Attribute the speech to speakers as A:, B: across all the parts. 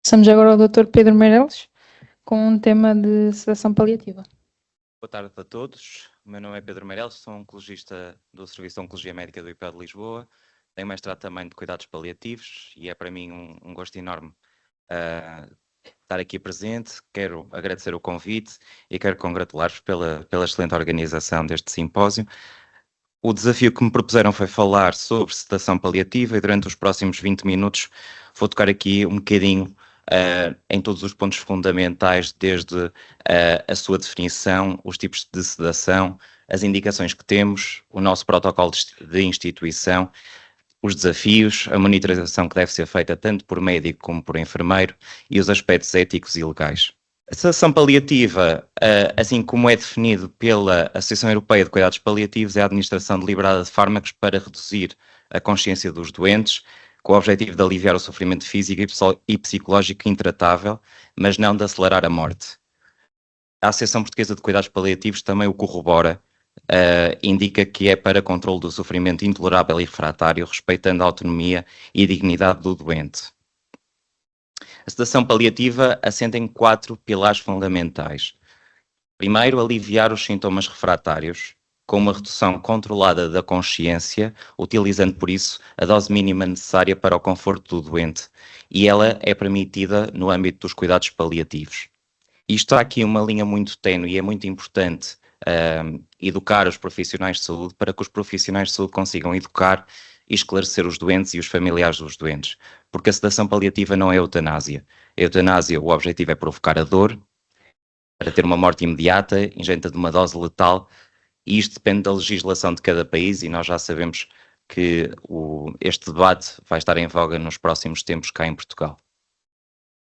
A: Passamos agora ao Dr. Pedro Meireles, com um tema de sedação paliativa.
B: Boa tarde a todos. O meu nome é Pedro Meireles, sou oncologista do Serviço de Oncologia Médica do IPA de Lisboa. Tenho mestrado também de cuidados paliativos e é para mim um gosto enorme estar aqui presente. Quero agradecer o convite e quero congratular-vos pela excelente organização deste simpósio. O desafio que me propuseram foi falar sobre sedação paliativa e durante os próximos 20 minutos vou tocar aqui um bocadinho em todos os pontos fundamentais, desde a sua definição, os tipos de sedação, as indicações que temos, o nosso protocolo de instituição, os desafios, a monitorização que deve ser feita tanto por médico como por enfermeiro e os aspectos éticos e legais. A sedação paliativa, assim como é definido pela Associação Europeia de Cuidados Paliativos, é a administração deliberada de fármacos para reduzir a consciência dos doentes, com o objetivo de aliviar o sofrimento físico e psicológico intratável, mas não de acelerar a morte. A Associação Portuguesa de Cuidados Paliativos também o corrobora, indica que é para controle do sofrimento intolerável e refratário, respeitando a autonomia e dignidade do doente. A sedação paliativa assenta em 4 pilares fundamentais. Primeiro, aliviar os sintomas refratários, com uma redução controlada da consciência, utilizando por isso a dose mínima necessária para o conforto do doente, e ela é permitida no âmbito dos cuidados paliativos. Isto há aqui uma linha muito ténue e é muito importante educar os profissionais de saúde para que os profissionais de saúde consigam educar e esclarecer os doentes e os familiares dos doentes, porque a sedação paliativa não é eutanásia. A eutanásia, o objetivo é provocar a dor, para ter uma morte imediata, ingesta de uma dose letal, e isto depende da legislação de cada país, e nós já sabemos que este debate vai estar em voga nos próximos tempos cá em Portugal.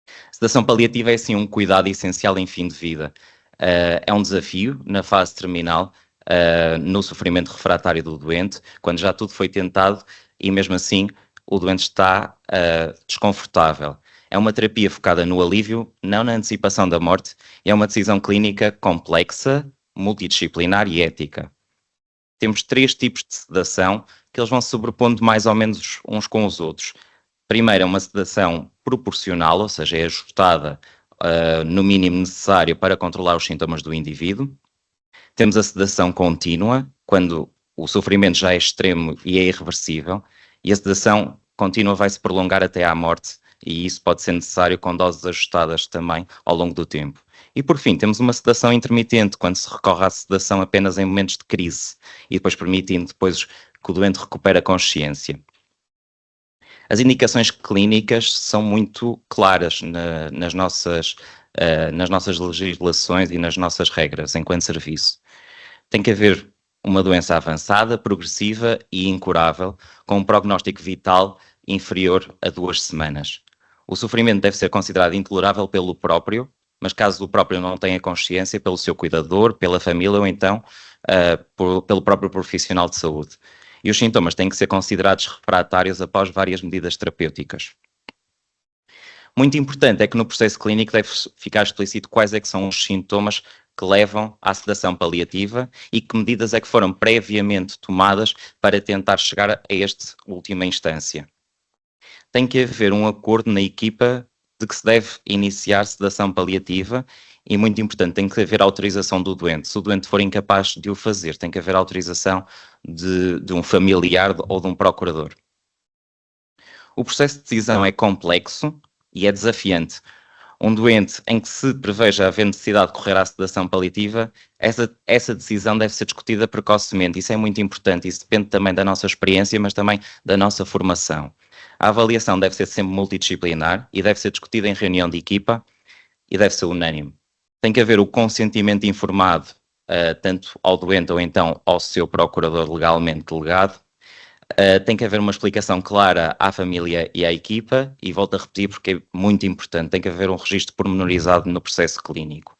B: A sedação paliativa é, assim, um cuidado essencial em fim de vida. É um desafio na fase terminal, no sofrimento refratário do doente, quando já tudo foi tentado e mesmo assim o doente está desconfortável. É uma terapia focada no alívio, não na antecipação da morte, e é uma decisão clínica complexa, multidisciplinar e ética. Temos 3 tipos de sedação que eles vão se sobrepondo mais ou menos uns com os outros. Primeiro é uma sedação proporcional, ou seja, é ajustada no mínimo necessário para controlar os sintomas do indivíduo. Temos a sedação contínua, quando o sofrimento já é extremo e é irreversível, e a sedação contínua vai se prolongar até à morte, e isso pode ser necessário com doses ajustadas também ao longo do tempo. E por fim, temos uma sedação intermitente, quando se recorre à sedação apenas em momentos de crise, e depois permitindo depois que o doente recupere a consciência. As indicações clínicas são muito claras nas nossas legislações e nas nossas regras enquanto serviço. Tem que haver uma doença avançada, progressiva e incurável, com um prognóstico vital inferior a 2 semanas. O sofrimento deve ser considerado intolerável pelo próprio, mas caso o próprio não tenha consciência, pelo seu cuidador, pela família ou então pelo próprio profissional de saúde. E os sintomas têm que ser considerados refratários após várias medidas terapêuticas. Muito importante é que no processo clínico deve ficar explícito quais é que são os sintomas que levam à sedação paliativa e que medidas é que foram previamente tomadas para tentar chegar a esta última instância. Tem que haver um acordo na equipa de que se deve iniciar sedação paliativa e, muito importante, tem que haver autorização do doente. Se o doente for incapaz de o fazer, tem que haver autorização de um familiar ou de um procurador. O processo de decisão é complexo e é desafiante. Um doente em que se preveja haver necessidade de correr à sedação paliativa, essa decisão deve ser discutida precocemente. Isso é muito importante, isso depende também da nossa experiência, mas também da nossa formação. A avaliação deve ser sempre multidisciplinar e deve ser discutida em reunião de equipa e deve ser unânime. Tem que haver o consentimento informado, tanto ao doente ou então ao seu procurador legalmente delegado. Tem que haver uma explicação clara à família e à equipa, e volto a repetir porque é muito importante, tem que haver um registro pormenorizado no processo clínico.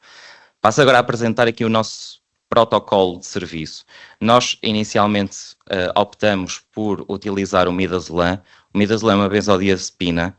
B: Passo agora a apresentar aqui o nosso protocolo de serviço. Nós inicialmente optamos por utilizar o midazolam. O midazolam é uma benzodiazepina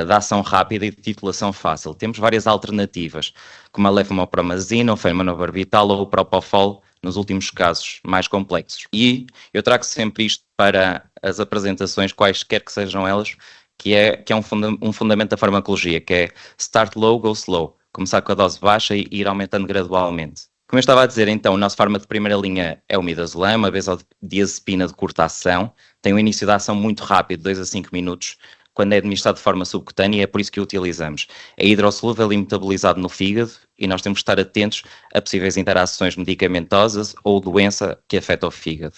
B: de ação rápida e de titulação fácil. Temos várias alternativas, como a levomepromazina, o fenobarbital ou o propofol, nos últimos casos mais complexos. E eu trago sempre isto para as apresentações, quaisquer que sejam elas, que é um fundamento da farmacologia, que é start low, go slow. Começar com a dose baixa e ir aumentando gradualmente. Como eu estava a dizer, então, o nosso fármaco de primeira linha é o midazolam, uma benzodiazepina de curta ação, tem um início de ação muito rápido, 2 a 5 minutos, quando é administrado de forma subcutânea, e é por isso que o utilizamos. É hidrossolúvel e metabolizado no fígado, e nós temos que estar atentos a possíveis interações medicamentosas ou doença que afeta o fígado.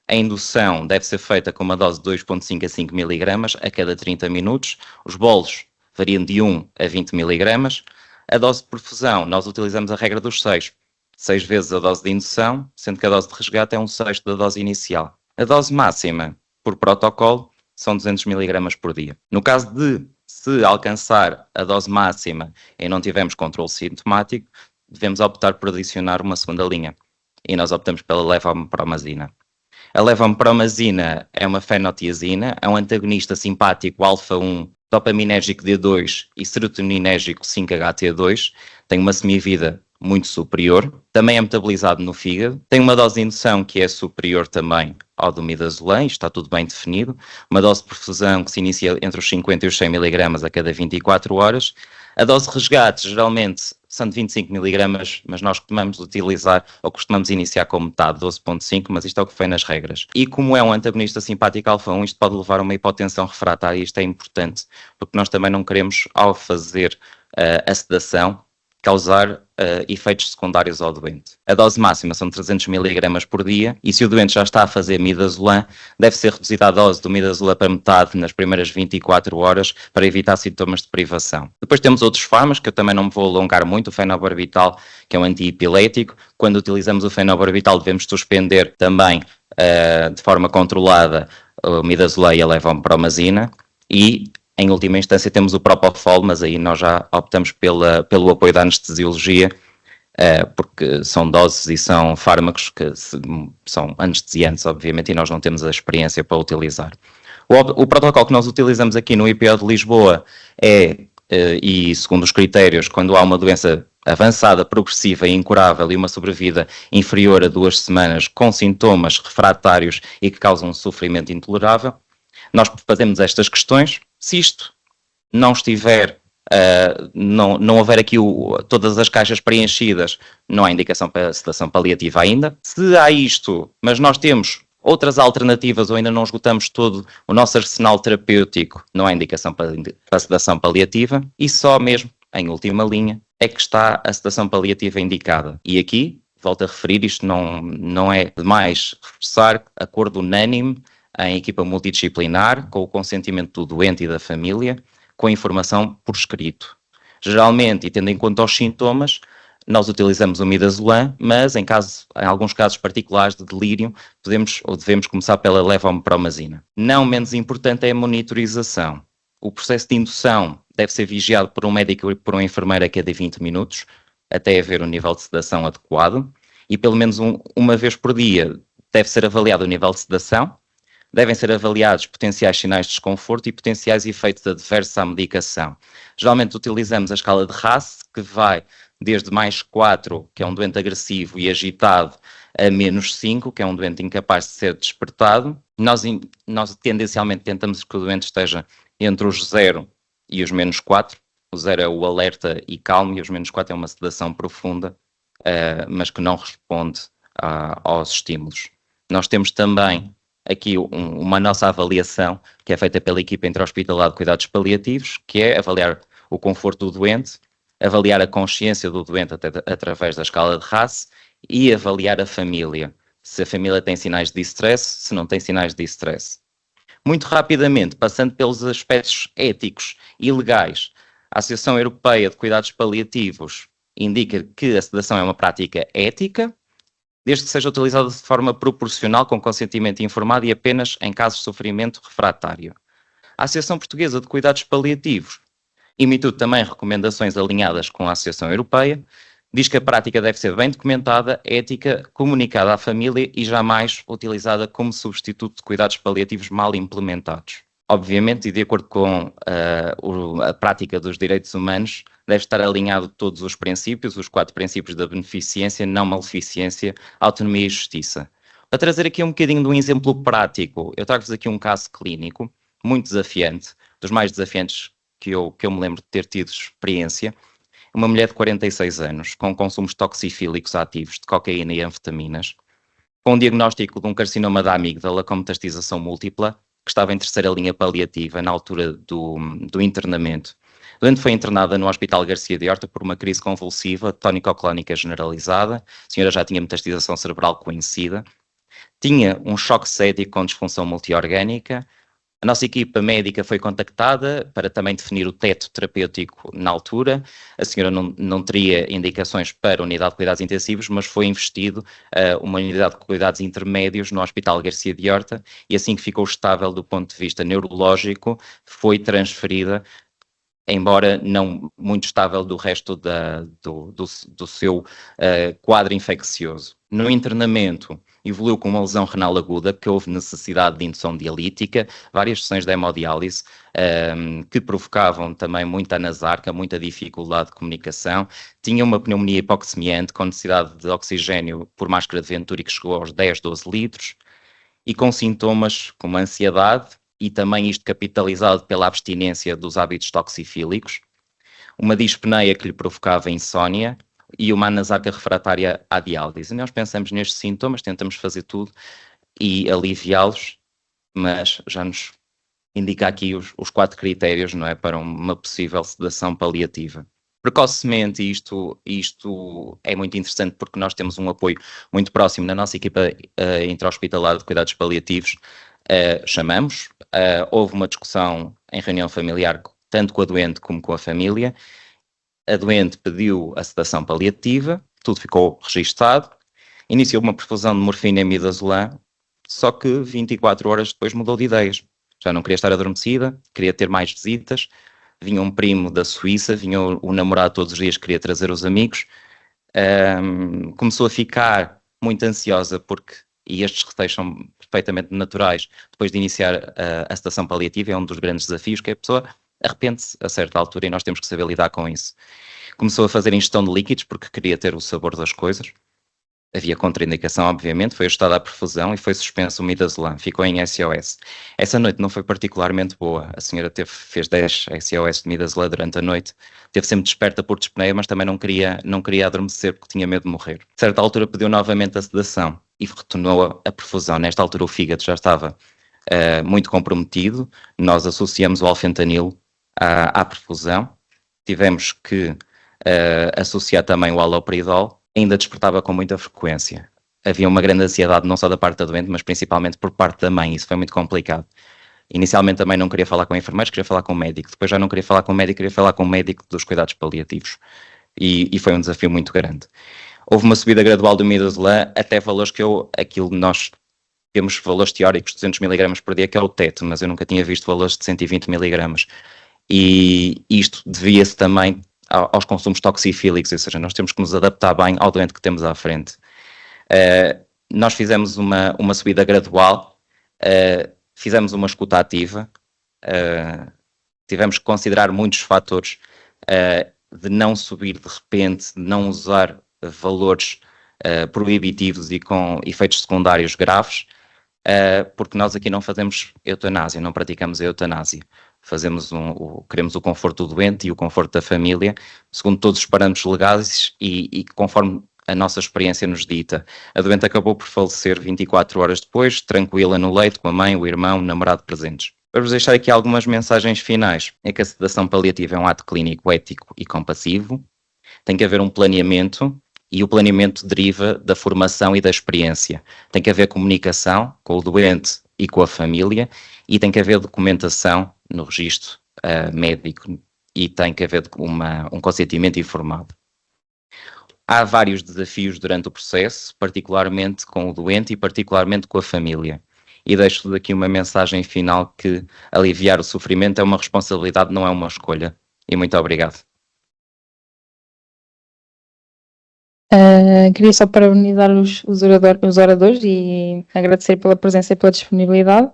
B: A indução deve ser feita com uma dose de 2,5 a 5 mg a cada 30 minutos. Os bolos variam de 1 a 20 mg. A dose de perfusão, nós utilizamos a regra dos 6 vezes a dose de indução, sendo que a dose de resgate é 1/6 da dose inicial. A dose máxima, por protocolo, são 200 mg por dia. No caso de se alcançar a dose máxima e não tivermos controle sintomático, devemos optar por adicionar uma segunda linha. E nós optamos pela levoampromazina. A levoampromazina é uma fenotiazina, é um antagonista simpático alfa-1, dopaminérgico D2 e serotoninérgico 5-HT2, tem uma semivida muito superior, também é metabolizado no fígado, tem uma dose de indução que é superior também ao do midazolam, está tudo bem definido, uma dose de perfusão que se inicia entre os 50 e os 100 mg a cada 24 horas. A dose de resgate geralmente são de 25 mg, mas nós costumamos utilizar ou costumamos iniciar com metade, 12,5, mas isto é o que foi nas regras. E como é um antagonista simpático alfa-1, isto pode levar a uma hipotensão refratária, e isto é importante, porque nós também não queremos, ao fazer a sedação, causar efeitos secundários ao doente. A dose máxima são 300 mg por dia, e se o doente já está a fazer midazolam, deve ser reduzida a dose do midazolam para metade nas primeiras 24 horas para evitar sintomas de privação. Depois temos outros fármacos, que eu também não me vou alongar muito, o fenobarbital, que é um antiepilético. Quando utilizamos o fenobarbital devemos suspender também de forma controlada o midazolam e a levoampromazina, e em última instância temos o propofol, mas aí nós já optamos pelo apoio da anestesiologia, porque são doses e são fármacos que são anestesiantes, obviamente, e nós não temos a experiência para utilizar. O protocolo que nós utilizamos aqui no IPO de Lisboa e segundo os critérios, quando há uma doença avançada, progressiva e incurável e uma sobrevida inferior a 2 semanas com sintomas refratários e que causam um sofrimento intolerável, nós fazemos estas questões. Se isto não estiver, não houver aqui todas as caixas preenchidas, não há indicação para sedação paliativa ainda. Se há isto, mas nós temos outras alternativas ou ainda não esgotamos todo o nosso arsenal terapêutico, não há indicação para sedação paliativa, e só mesmo, em última linha, é que está a sedação paliativa indicada. E aqui, volto a referir, isto não é demais reforçar, acordo unânime em equipa multidisciplinar, com o consentimento do doente e da família, com informação por escrito. Geralmente, e tendo em conta os sintomas, nós utilizamos o midazolam, mas em alguns casos particulares de delírio, podemos ou devemos começar pela levoampromazina. Não menos importante é a monitorização. O processo de indução deve ser vigiado por um médico e por um enfermeiro a cada 20 minutos, até haver um nível de sedação adequado, e pelo menos uma vez por dia deve ser avaliado o nível de sedação. Devem ser avaliados potenciais sinais de desconforto e potenciais efeitos adversos à medicação. Geralmente utilizamos a escala de RASS, que vai desde -4, que é um doente agressivo e agitado, a -5, que é um doente incapaz de ser despertado. Nós tendencialmente tentamos que o doente esteja entre os 0 e os -4. O 0 é o alerta e calmo, e os -4 é uma sedação profunda, mas que não responde aos estímulos. Nós temos também aqui uma nossa avaliação, que é feita pela equipa intra-hospitalar de cuidados paliativos, que é avaliar o conforto do doente, avaliar a consciência do doente através da escala de RASS e avaliar a família. Se a família tem sinais de distress, se não tem sinais de distress. Muito rapidamente, passando pelos aspectos éticos e legais, a Associação Europeia de Cuidados Paliativos indica que a sedação é uma prática ética, desde que seja utilizada de forma proporcional, com consentimento informado e apenas em casos de sofrimento refratário. A Associação Portuguesa de Cuidados Paliativos emitiu também recomendações alinhadas com a Associação Europeia, diz que a prática deve ser bem documentada, ética, comunicada à família e jamais utilizada como substituto de cuidados paliativos mal implementados. Obviamente, e de acordo com a prática dos direitos humanos, deve estar alinhado todos os princípios, os 4 princípios da beneficência, não maleficência, autonomia e justiça. Para trazer aqui um bocadinho de um exemplo prático, eu trago-vos aqui um caso clínico muito desafiante dos mais desafiantes que eu me lembro de ter tido experiência. Uma mulher de 46 anos, com consumos toxifílicos ativos de cocaína e anfetaminas, com um diagnóstico de um carcinoma da amígdala com metastização múltipla, que estava em terceira linha paliativa na altura do internamento. A doente foi internada no Hospital Garcia de Horta por uma crise convulsiva, tónico-clónica generalizada. A senhora já tinha metastização cerebral conhecida. Tinha um choque séptico com disfunção multiorgânica. A nossa equipa médica foi contactada para também definir o teto terapêutico na altura. A senhora não teria indicações para unidade de cuidados intensivos, mas foi investido uma unidade de cuidados intermédios no Hospital Garcia de Horta e assim que ficou estável do ponto de vista neurológico, foi transferida, embora não muito estável do resto do seu quadro infeccioso. No internamento, evoluiu com uma lesão renal aguda, que houve necessidade de indução dialítica, várias sessões de hemodiálise, que provocavam também muita anasarca, muita dificuldade de comunicação. Tinha uma pneumonia hipoxemiante, com necessidade de oxigênio por máscara de Venturi, que chegou aos 10, 12 litros, e com sintomas como ansiedade, e também isto capitalizado pela abstinência dos hábitos toxifílicos, uma dispneia que lhe provocava insónia e uma anasarca refratária à diálise. E nós pensamos nestes sintomas, tentamos fazer tudo e aliviá-los, mas já nos indica aqui os 4 critérios, não é, para uma possível sedação paliativa. Precocemente, isto é muito interessante porque nós temos um apoio muito próximo na nossa equipa intra-hospitalar de cuidados paliativos. Chamamos, houve uma discussão em reunião familiar, tanto com a doente como com a família. A doente pediu a sedação paliativa, tudo ficou registado, iniciou uma perfusão de morfina e midazolam, só que 24 horas depois mudou de ideias. Já não queria estar adormecida, queria ter mais visitas, vinha um primo da Suíça, vinha o namorado todos os dias, queria trazer os amigos, começou a ficar muito ansiosa porque, e estes receios são perfeitamente naturais, depois de iniciar a sedação paliativa, é um dos grandes desafios, que a pessoa arrepende-se a certa altura e nós temos que saber lidar com isso. Começou a fazer ingestão de líquidos porque queria ter o sabor das coisas. Havia contraindicação, obviamente, foi ajustada a perfusão e foi suspenso o midazolam, ficou em SOS. Essa noite não foi particularmente boa, a senhora fez 10 SOS de midazolam durante a noite, teve sempre desperta por dispneia, mas também não queria adormecer porque tinha medo de morrer. A certa altura pediu novamente a sedação e retornou a perfusão. Nesta altura o fígado já estava muito comprometido, nós associamos o alfentanil à perfusão, tivemos que associar também o haloperidol, ainda despertava com muita frequência. Havia uma grande ansiedade não só da parte da doente, mas principalmente por parte da mãe, isso foi muito complicado. Inicialmente também não queria falar com enfermeiros, queria falar com o médico, depois já não queria falar com o médico, queria falar com o médico dos cuidados paliativos. E foi um desafio muito grande. Houve uma subida gradual do midazolam até valores que nós temos valores teóricos de 200 mg por dia, que é o teto, mas eu nunca tinha visto valores de 120 mg. E isto devia-se também aos consumos toxifílicos, ou seja, nós temos que nos adaptar bem ao doente que temos à frente. Nós fizemos uma subida gradual, fizemos uma escuta ativa, tivemos que considerar muitos fatores de não subir de repente, de não usar valores proibitivos e com efeitos secundários graves, porque nós aqui não fazemos eutanásia, não praticamos a eutanásia. Queremos o conforto do doente e o conforto da família, segundo todos os parâmetros legais e conforme a nossa experiência nos dita. A doente acabou por falecer 24 horas depois, tranquila no leito, com a mãe, o irmão, o namorado presentes. Vamos deixar aqui algumas mensagens finais. É que a sedação paliativa é um ato clínico, ético e compassivo. Tem que haver um planeamento e o planeamento deriva da formação e da experiência. Tem que haver comunicação com o doente e com a família e tem que haver documentação no registro médico e tem que haver um consentimento informado. Há vários desafios durante o processo, particularmente com o doente e particularmente com a família. E deixo daqui uma mensagem final que aliviar o sofrimento é uma responsabilidade, não é uma escolha. E muito obrigado.
A: Queria só parabenizar os oradores e agradecer pela presença e pela disponibilidade.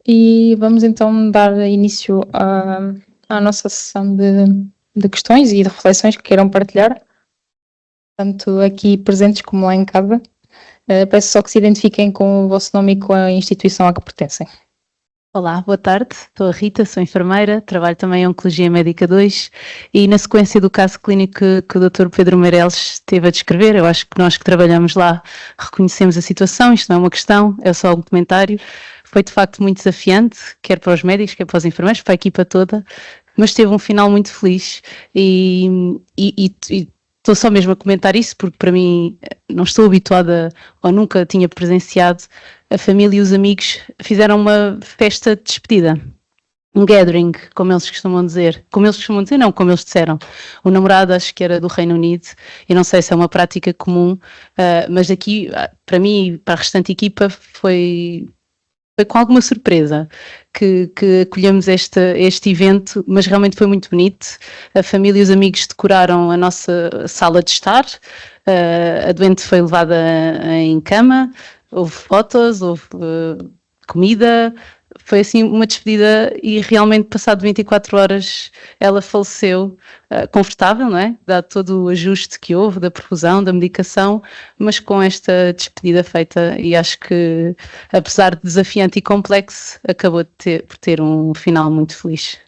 A: E vamos então dar início à nossa sessão de questões e de reflexões que queiram partilhar, tanto aqui presentes como lá em casa. Peço só que se identifiquem com o vosso nome e com a instituição a que pertencem.
C: Olá, boa tarde. Sou a Rita, sou enfermeira, trabalho também em Oncologia Médica 2 e na sequência do caso clínico que o Dr. Pedro Meireles esteve a descrever, eu acho que nós que trabalhamos lá reconhecemos a situação, isto não é uma questão, é só um comentário. Foi de facto muito desafiante, quer para os médicos, quer para os enfermeiros, para a equipa toda, mas teve um final muito feliz e estou só mesmo a comentar isso porque para mim não estou habituada ou nunca tinha presenciado. A família e os amigos fizeram uma festa de despedida, um gathering, como eles costumam dizer. Como eles costumam dizer, não, como eles disseram. O namorado acho que era do Reino Unido, e não sei se é uma prática comum, mas aqui, para mim e para a restante equipa, foi com alguma surpresa que acolhemos este evento, mas realmente foi muito bonito. A família e os amigos decoraram a nossa sala de estar, a doente foi levada em cama, houve fotos, houve comida, foi assim uma despedida e realmente passado 24 horas ela faleceu confortável, não é? Dado todo o ajuste que houve da perfusão, da medicação, mas com esta despedida feita e acho que apesar de desafiante e complexo acabou por ter um final muito feliz.